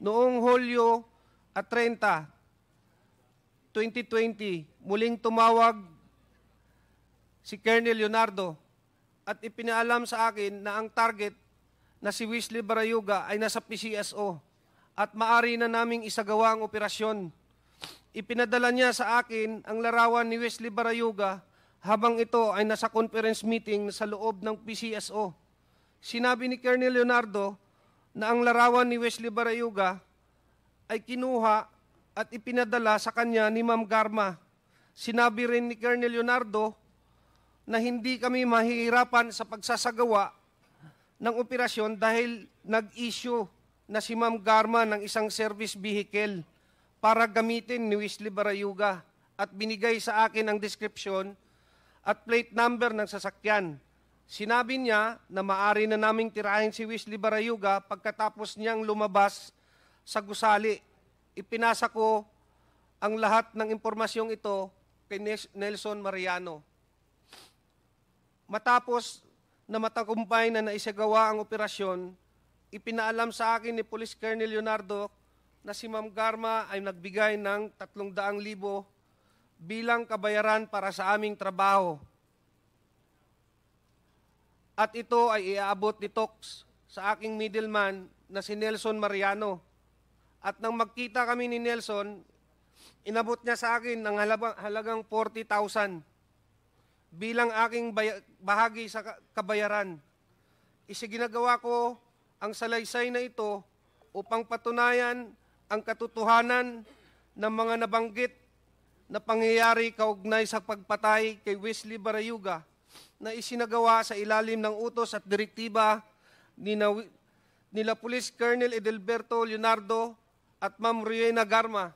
Noong Hulyo 30, 2020, muling tumawag si Colonel Leonardo at ipinaalam sa akin na ang target na si Wesley Barayuga ay nasa PCSO at maari na naming isagawa ang operasyon. Ipinadala niya sa akin ang larawan ni Wesley Barayuga habang ito ay nasa conference meeting sa loob ng PCSO. Sinabi ni Colonel Leonardo na ang larawan ni Wesley Barayuga ay kinuha at ipinadala sa kanya ni Ma'am Garma. Sinabi rin ni Colonel Leonardo na hindi kami mahihirapan sa pagsasagawa ng operasyon dahil nag-issue na si Ma'am Garma ng isang service vehicle para gamitin ni Wesley Barayuga at binigay sa akin ang description at plate number ng sasakyan. Sinabi niya na maari na naming tirahin si Wesley Barayuga pagkatapos niyang lumabas sa gusali. Ipinasa ko ang lahat ng impormasyong ito kay Nelson Mariano. Matapos na matagumpay na naisagawa ang operasyon, ipinaalam sa akin ni Police Colonel Leonardo na si Ma'am Garma ay nagbigay ng 300,000 bilang kabayaran para sa aming trabaho. At ito ay iaabot ni Tox sa aking middleman na si Nelson Mariano. At nang magkita kami ni Nelson, inabot niya sa akin ng halagang 40,000 bilang aking bahagi sa kabayaran. Isiginagawa ko ang salaysay na ito upang patunayan ang katotohanan ng mga nabanggit na pangyayari kaugnay sa pagpatay kay Wesley Barayuga na isinagawa sa ilalim ng utos at direktiba nila Police Colonel Edelberto Leonardo at Ma'am Rowena Garma.